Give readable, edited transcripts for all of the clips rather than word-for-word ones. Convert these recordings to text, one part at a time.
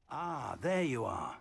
Ah, there you are.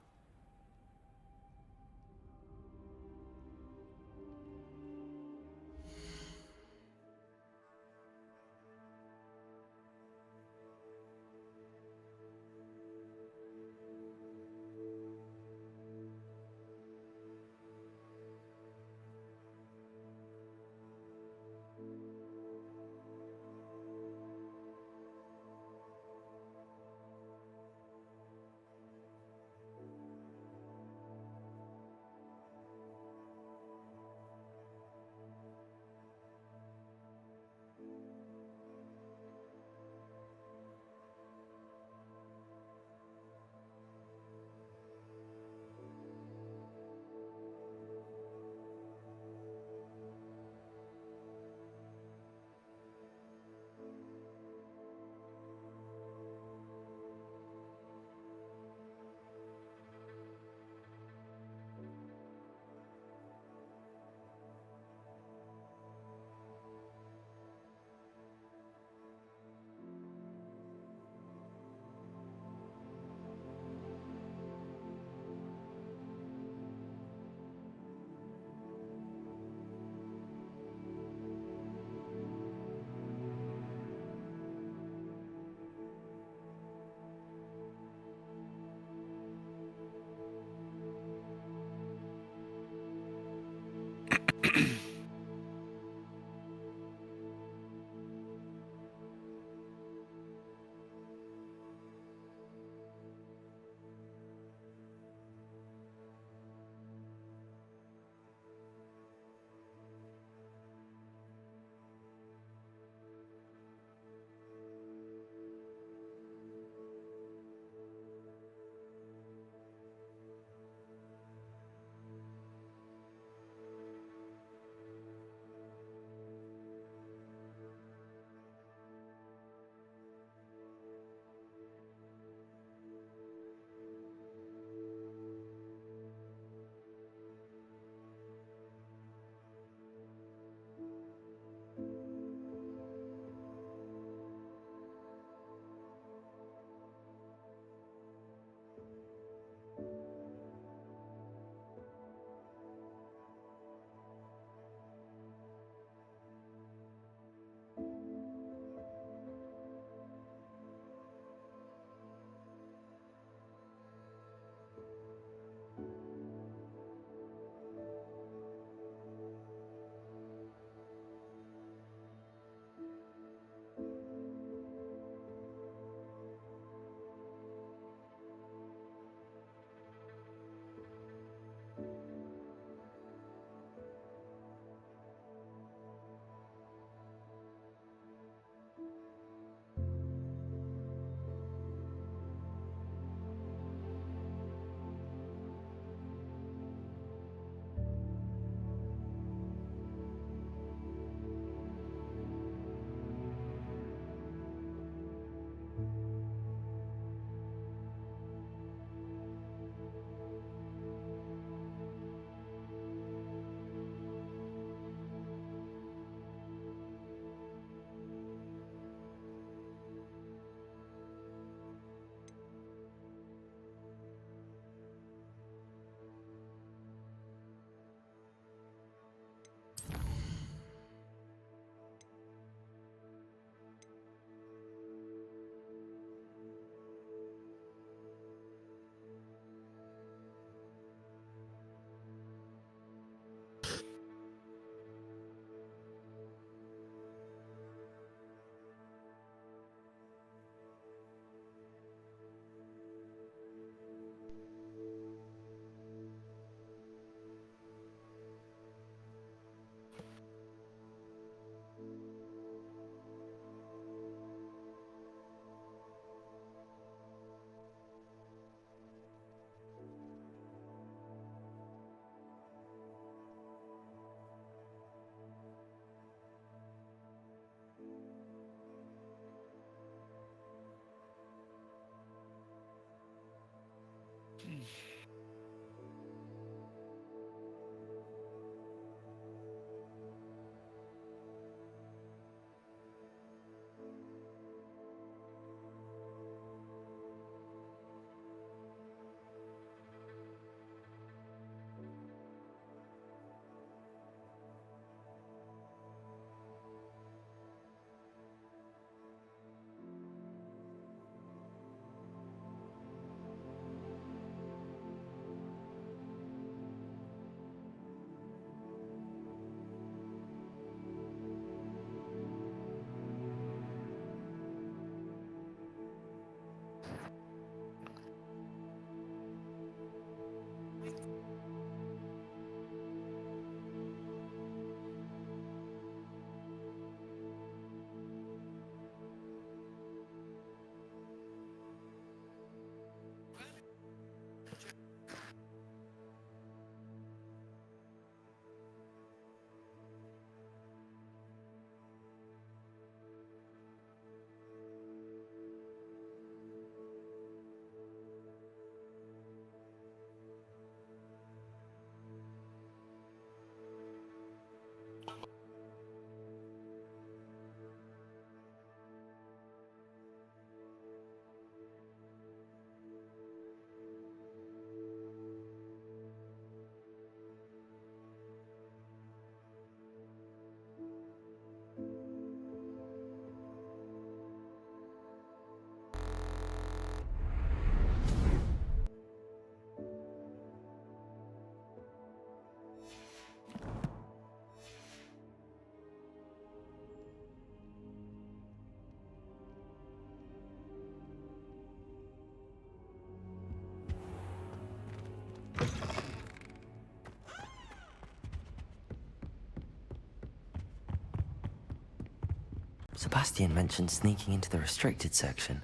Sebastian mentioned sneaking into the restricted section.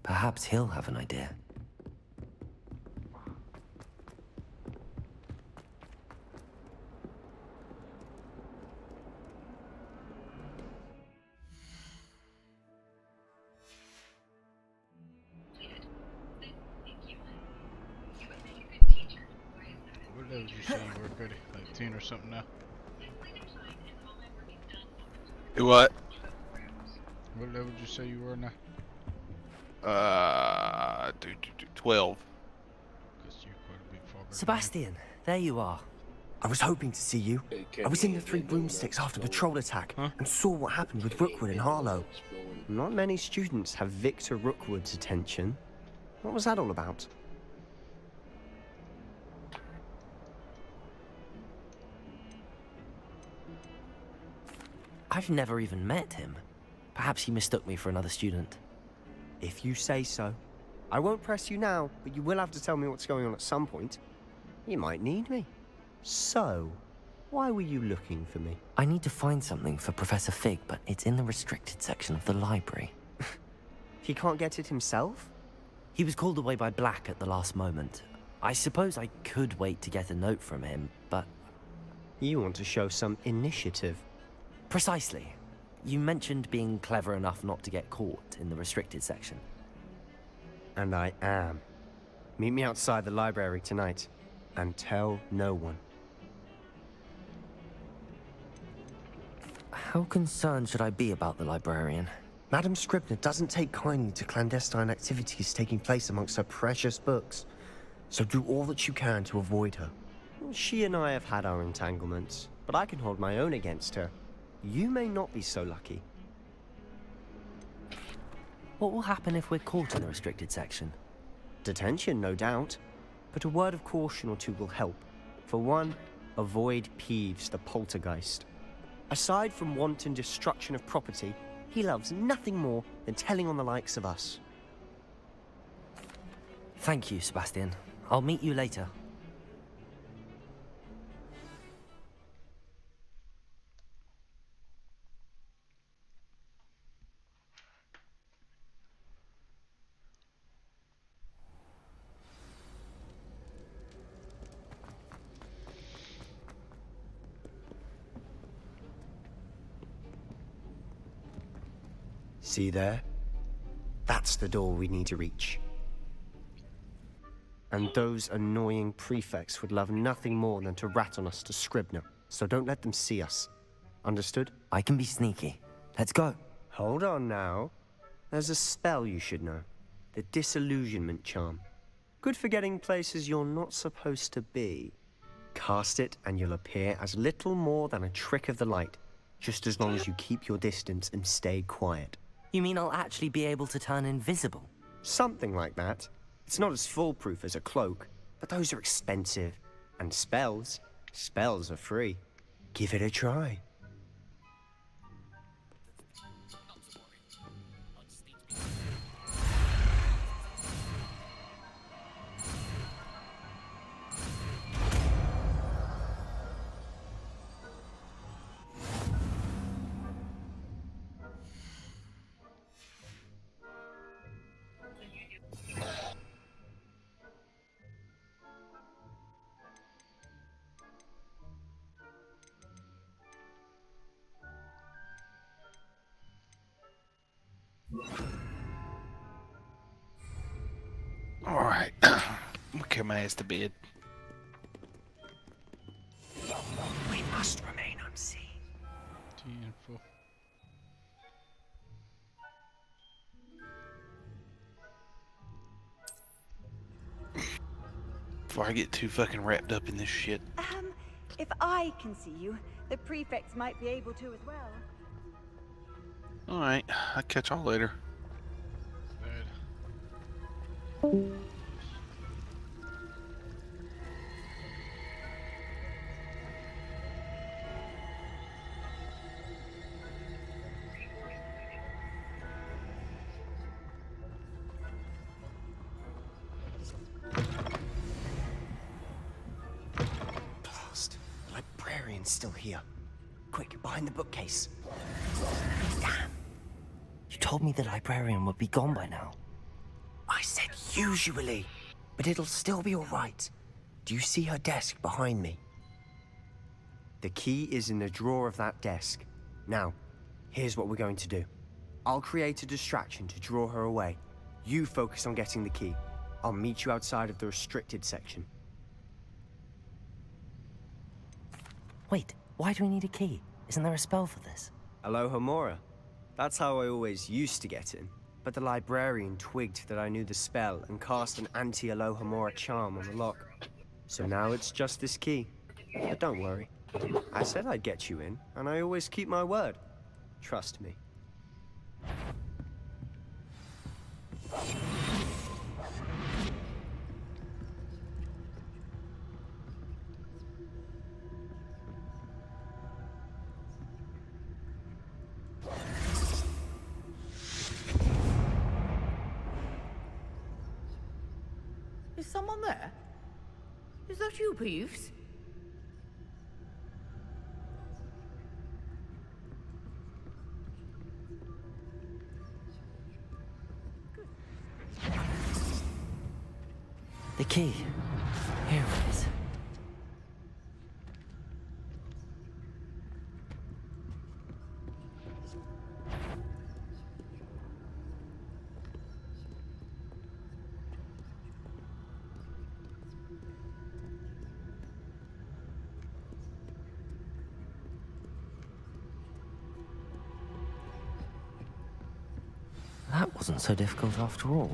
Perhaps he'll have an idea. What level did you say you were, Cody? Like 10 or something now? What? What level did you say you were now? 12. Because you're quite a big fall back. Sebastian, there you are. I was hoping to see you. I was in the Three Broomsticks after patrol attack and saw what happened with Rookwood and Harlow. Not many students have Victor Rookwood's attention. What was that all about? I've never even met him. Perhaps he mistook me for another student. If you say so. I won't press you now, but you will have to tell me what's going on at some point. You might need me. So, why were you looking for me? I need to find something for Professor Fig, but it's in the restricted section of the library. He can't get it himself? He was called away by Black at the last moment. I suppose I could wait to get a note from him, but... You want to show some initiative. Precisely. You mentioned being clever enough not to get caught in the restricted section. And I am. Meet me outside the library tonight, and tell no one. How concerned should I be about the librarian? Madam Scribner doesn't take kindly to clandestine activities taking place amongst her precious books, so do all that you can to avoid her. She and I have had our entanglements, but I can hold my own against her. You may not be so lucky. What will happen if we're caught in the restricted section? Detention, no doubt, but a word of caution or two will help. For one, avoid Peeves, the poltergeist. Aside from wanton destruction of property, he loves nothing more than telling on the likes of us. Thank you, Sebastian. I'll meet you later. See there? That's the door we need to reach. And those annoying prefects would love nothing more than to rat on us to Scribner, so don't let them see us. Understood? I can be sneaky. Let's go. Hold on now. There's a spell you should know. The Disillusionment Charm. Good for getting places you're not supposed to be. Cast it and you'll appear as little more than a trick of the light, just as long as you keep your distance and stay quiet. You mean I'll actually be able to turn invisible? Something like that. It's not as foolproof as a cloak, but those are expensive. And spells are free. Give it a try. Alright. Okay, my ass to bed. We must remain unseen. 10-4. Before I get too fucking wrapped up in this shit. If I can see you, the prefects might be able to as well. Alright, I'll catch y'all later. Bad. Blast. The librarian's still here. Quick, behind the bookcase. Damn, You told me the librarian would be gone by now. I said usually, but it'll still be all right. Do you see her desk behind me? The key is in the drawer of that desk. Now, here's what we're going to do. I'll create a distraction to draw her away. You focus on getting the key. I'll meet you outside of the restricted section. Wait, why do we need a key? Isn't there a spell for this? Alohomora. That's how I always used to get in. But the librarian twigged that I knew the spell and cast an anti-Alohomora charm on the lock. So now it's just this key. But don't worry. I said I'd get you in, and I always keep my word. Trust me. Is someone there? Is that you, Peeves? The key. Here it is. That wasn't so difficult after all.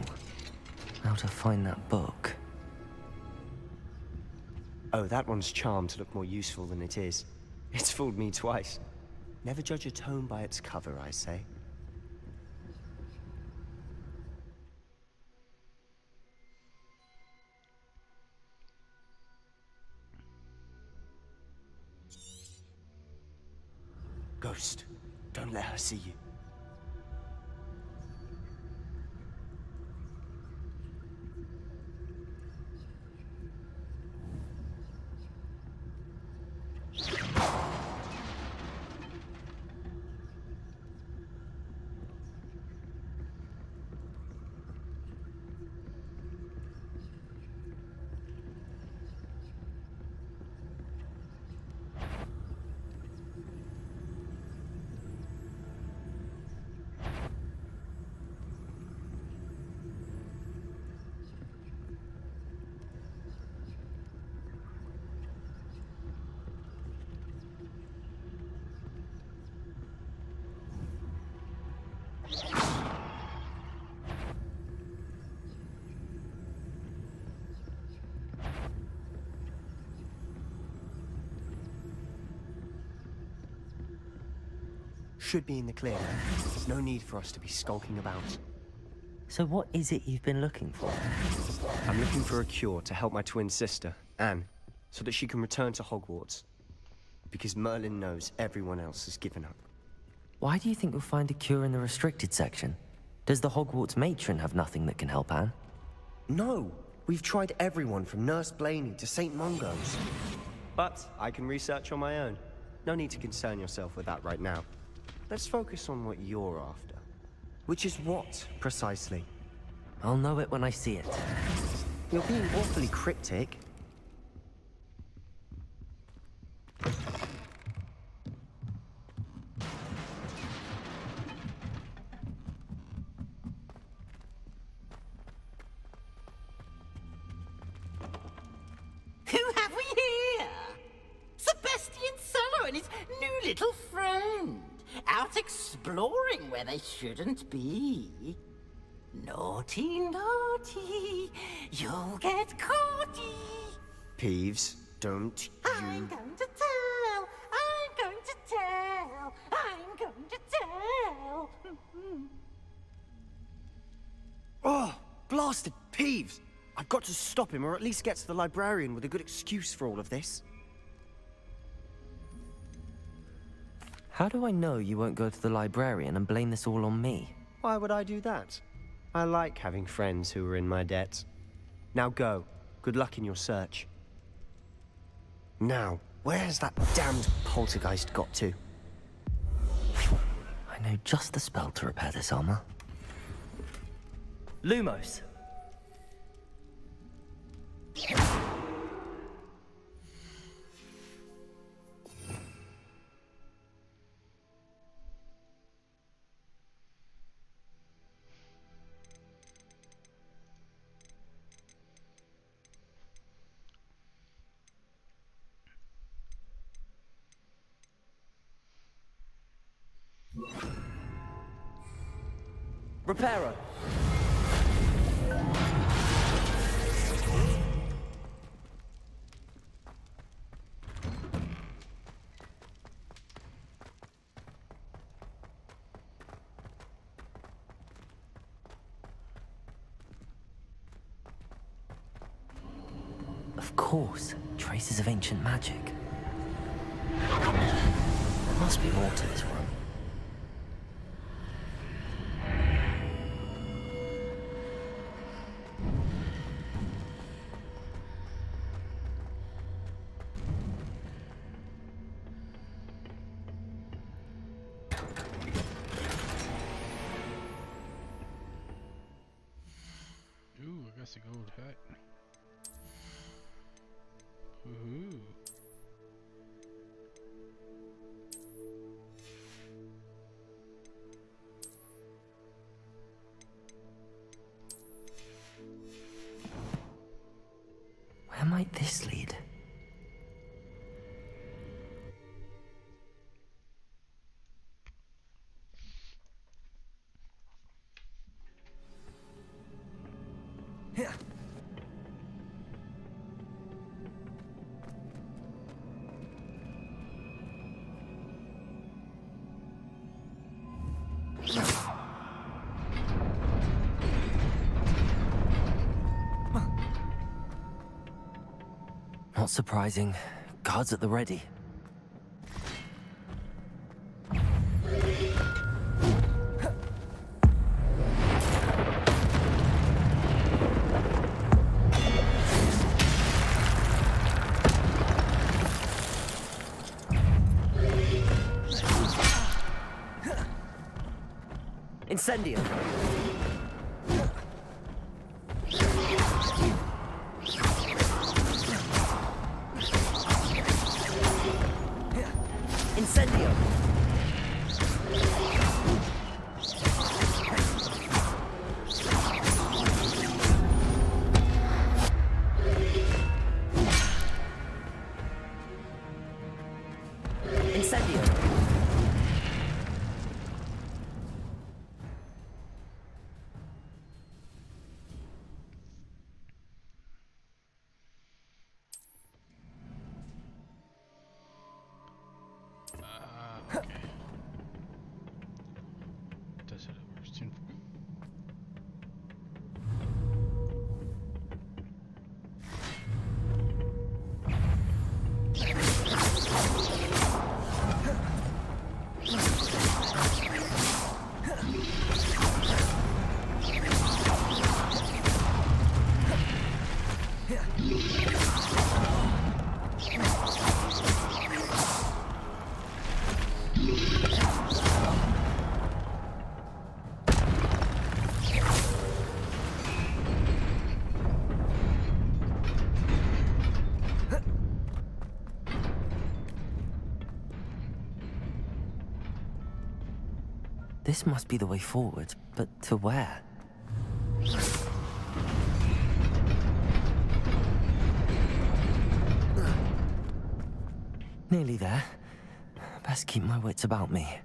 How to find that book. Oh, that one's charmed to look more useful than it is. It's fooled me twice. Never judge a tome by its cover, I say. Ghost, don't let her see you. Should be in the clear. There's no need for us to be skulking about. So what is it you've been looking for? I'm looking for a cure to help my twin sister, Anne, so that she can return to Hogwarts. Because Merlin knows everyone else has given up. Why do you think you'll find a cure in the restricted section? Does the Hogwarts matron have nothing that can help Anne? No! We've tried everyone from Nurse Blaney to St. Mungo's. But I can research on my own. No need to concern yourself with that right now. Let's focus on what you're after. Which is what, precisely? I'll know it when I see it. You're being awfully cryptic. Who have we here? Sebastian Sallow and his new little friend. Out exploring where they shouldn't be. Naughty, naughty, you'll get caughty. Peeves, don't I'm you... going to tell, I'm going to tell, I'm going to tell. Oh, blasted Peeves! I've got to stop him, or at least get to the librarian with a good excuse for all of this. How do I know you won't go to the librarian and blame this all on me? Why would I do that? I like having friends who are in my debt. Now go. Good luck in your search. Now, where has that damned poltergeist got to? I I know just the spell to repair this armor. Lumos. Reparo. Of course, traces of ancient magic. There must be more to this room. Ooh, I got the gold hat. Ooh. Where might this lead? Yeah. Not surprising. Guards at the ready. Incendio. Incendio. Incendio. Okay. That's how it works. Tune. This must be the way forward, but to where? Nearly there. Best keep my wits about me.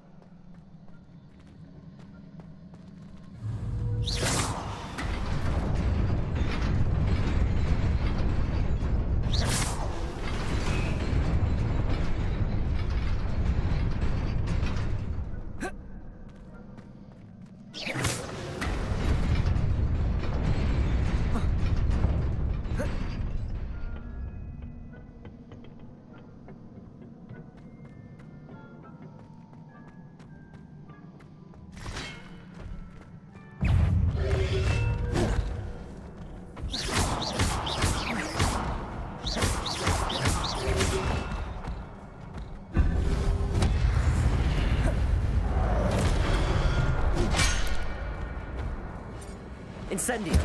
Incendio!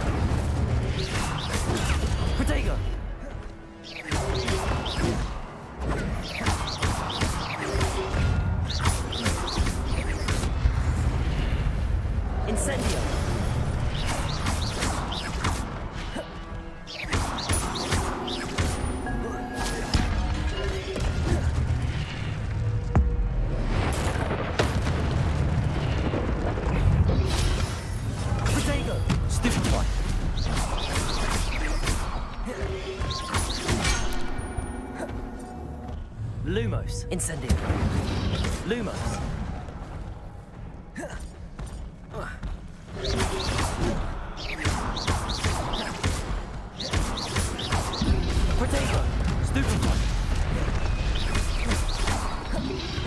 Protego! Incendio! Protego! Stupefy! Lumos! Incendio! Lumos! Protego! Stupefy!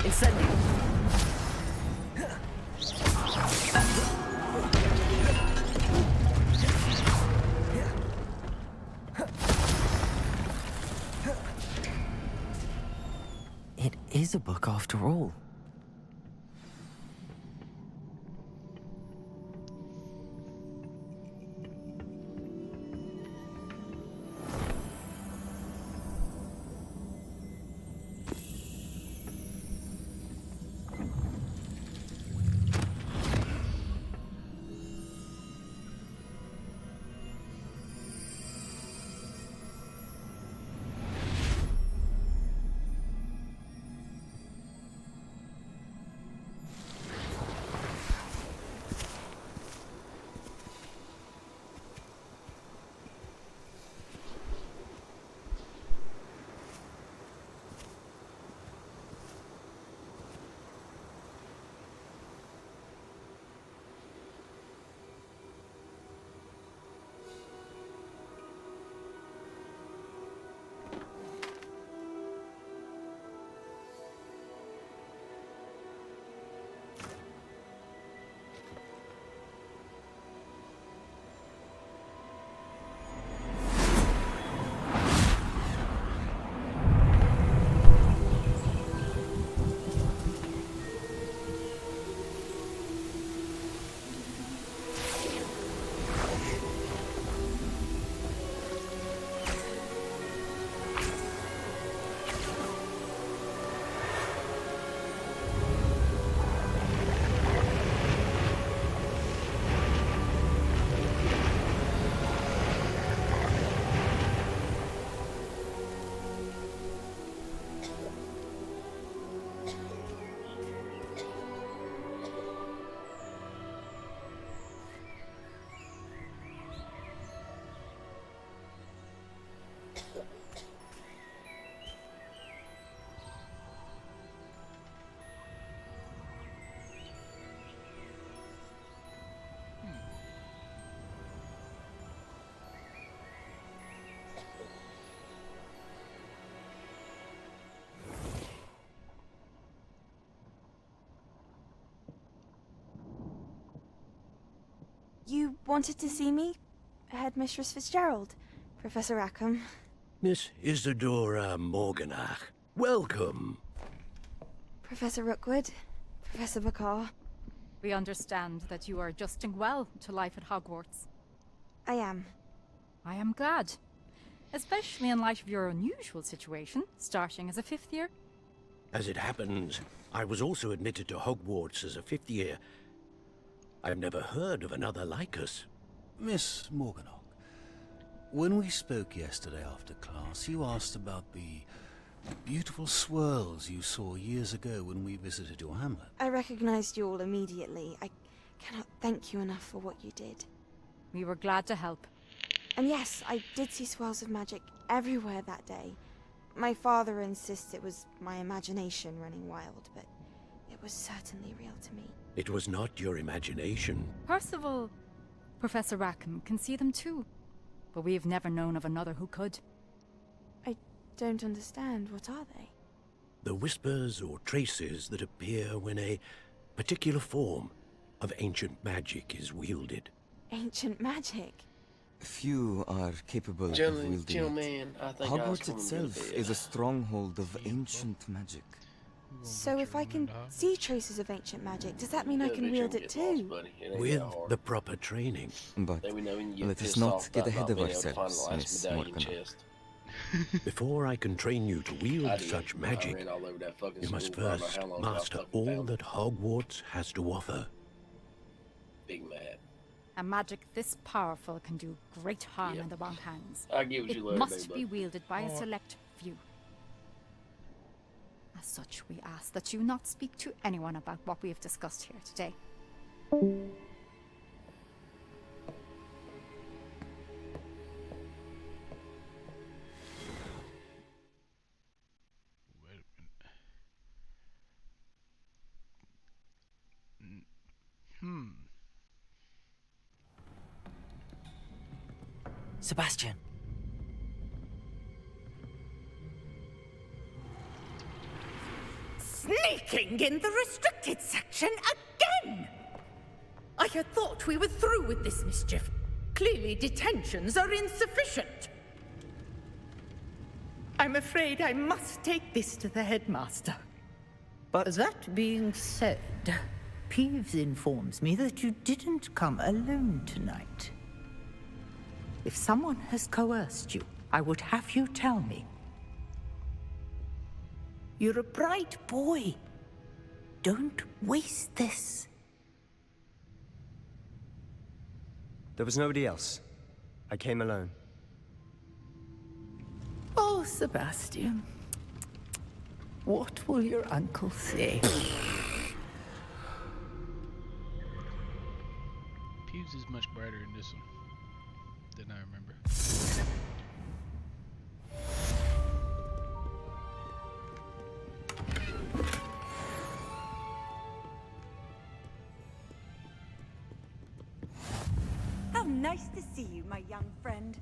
Incendio! It is a book after all. You wanted to see me? Headmistress Fitzgerald, Professor Rackham. Miss Isadora Morganach, welcome. Professor Rookwood, Professor Bakar. We understand that you are adjusting well to life at Hogwarts. I am. I am glad. Especially in light of your unusual situation, starting as a 5th year. As it happens, I was also admitted to Hogwarts as a 5th year. I've never heard of another like us. Miss Morganach, when we spoke yesterday after class, you asked about the beautiful swirls you saw years ago when we visited your hamlet. I recognized you all immediately. I cannot thank you enough for what you did. We were glad to help. And yes, I did see swirls of magic everywhere that day. My father insists it was my imagination running wild, but it was certainly real to me. It was not your imagination. Percival, Professor Rackham can see them too. But we have never known of another who could. I don't understand. What are they? The whispers or traces that appear when a particular form of ancient magic is wielded. Ancient magic? Few are capable of wielding it. Hogwarts itself is a stronghold of ancient magic. So if I can see traces of ancient magic, does that mean I can wield it too? With the proper training. But let us not get ahead of ourselves, Miss Morganach. Before I can train you to wield such magic, you must first master all that Hogwarts has to offer. Big mad. A magic this powerful can do great harm in the wrong hands. I get what you It learned, must big be bud. wielded by a select few. As such, we ask that you not speak to anyone about what we have discussed here today. Wait a minute. Sebastian. Sneaking in the restricted section again! I had thought we were through with this mischief. Clearly detentions are insufficient. I'm afraid I must take this to the headmaster. But That being said, Peeves informs me that you didn't come alone tonight. If someone has coerced you, I would have you tell me. You're a bright boy. Don't waste this. there was nobody else. I came alone. Oh, Sebastian. What will your uncle say? Peeves is much brighter in this one than I remember. How nice to see you, my young friend.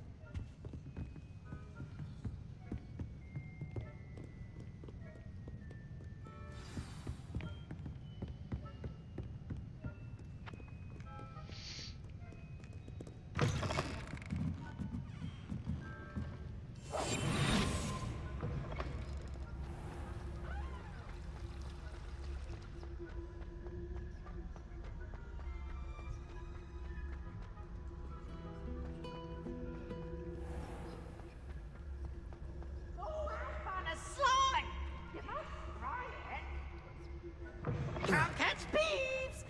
Can't catch Peeves!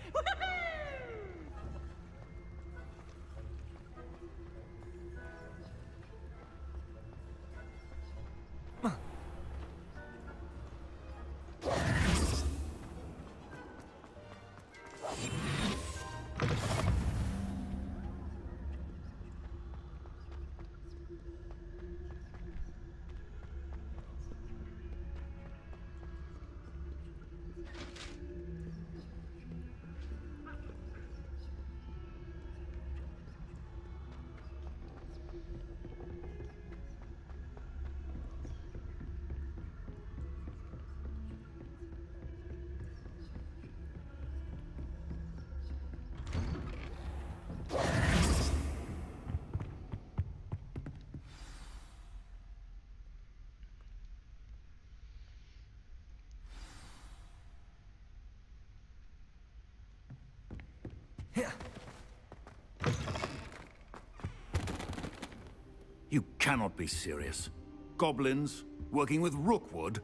You cannot be serious. Goblins working with Rookwood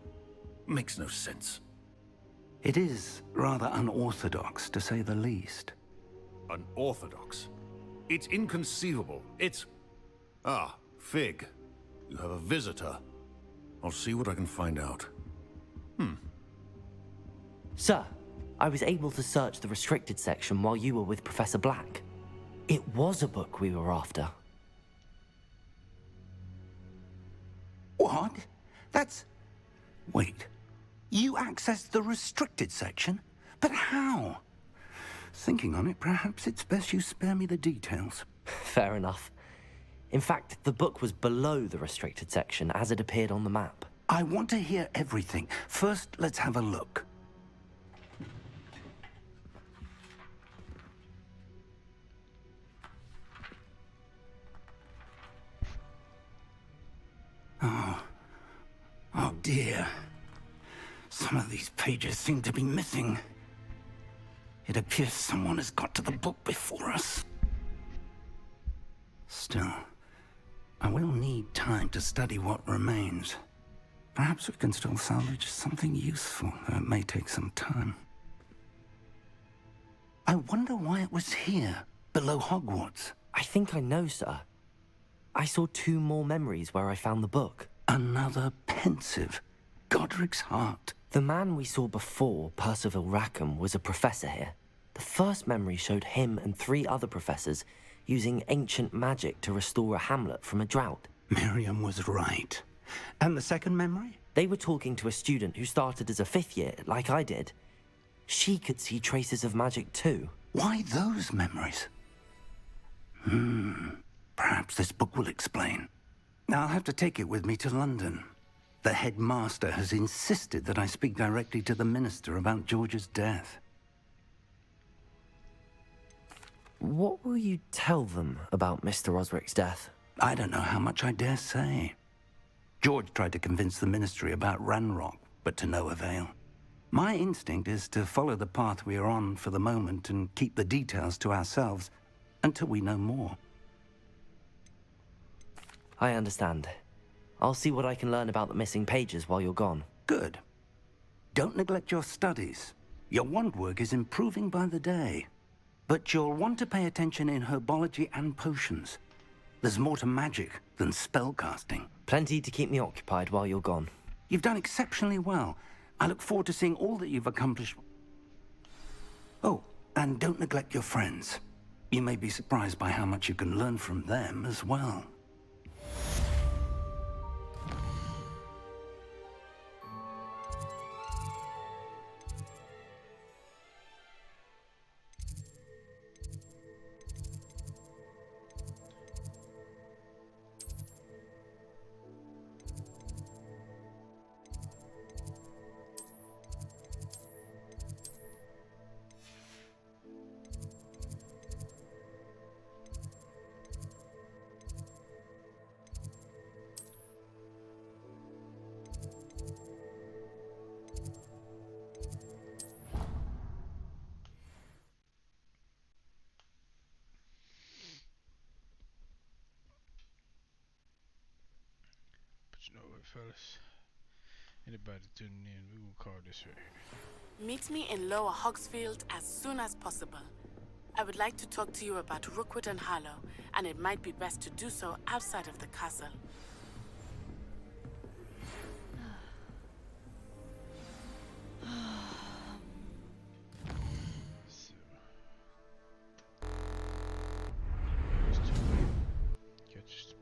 makes no sense. It is rather unorthodox, to say the least. Unorthodox? It's inconceivable. It's... Ah, Fig. You have a visitor. I'll see what I can find out. Sir, I was able to search the restricted section while you were with Professor Black. It was a book we were after. What? That's... Wait. You accessed the restricted section? But how? Thinking on it, perhaps it's best you spare me the details. Fair enough. In fact, the book was below the restricted section as it appeared on the map. I want to hear everything. First, let's have a look. Oh dear. Some of these pages seem to be missing. It appears someone has got to the book before us. Still, I will need time to study what remains. Perhaps we can still salvage something useful, though it may take some time. I wonder why it was here, below Hogwarts. I think I know, sir. I saw 2 more memories where I found the book. Another pensive. Godric's heart. The man we saw before, Percival Rackham, was a professor here. The first memory showed him and 3 other professors using ancient magic to restore a hamlet from a drought. Miriam was right. And the second memory? They were talking to a student who started as a 5th year, like I did. She could see traces of magic too. Why those memories? Perhaps this book will explain. I'll have to take it with me to London. The headmaster has insisted that I speak directly to the minister about George's death. What will you tell them about Mr. Osric's death? I don't know how much I dare say. George tried to convince the ministry about Ranrock, but to no avail. My instinct is to follow the path we are on for the moment and keep the details to ourselves until we know more. I understand. I'll see what I can learn about the missing pages while you're gone. Good. Don't neglect your studies. Your wand work is improving by the day. But you'll want to pay attention in herbology and potions. There's more to magic than spellcasting. Plenty to keep me occupied while you're gone. You've done exceptionally well. I look forward to seeing all that you've accomplished. Oh, and don't neglect your friends. You may be surprised by how much you can learn from them as well. You know what, fellas? Anybody tuning in, we will call this right here. Meet me in Lower Hogsfield as soon as possible. I would like to talk to you about Rookwood and Harlow, and it might be best to do so outside of the castle.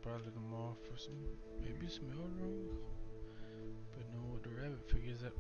Probably tomorrow for some, maybe some Elrond, but know what the rabbit figures up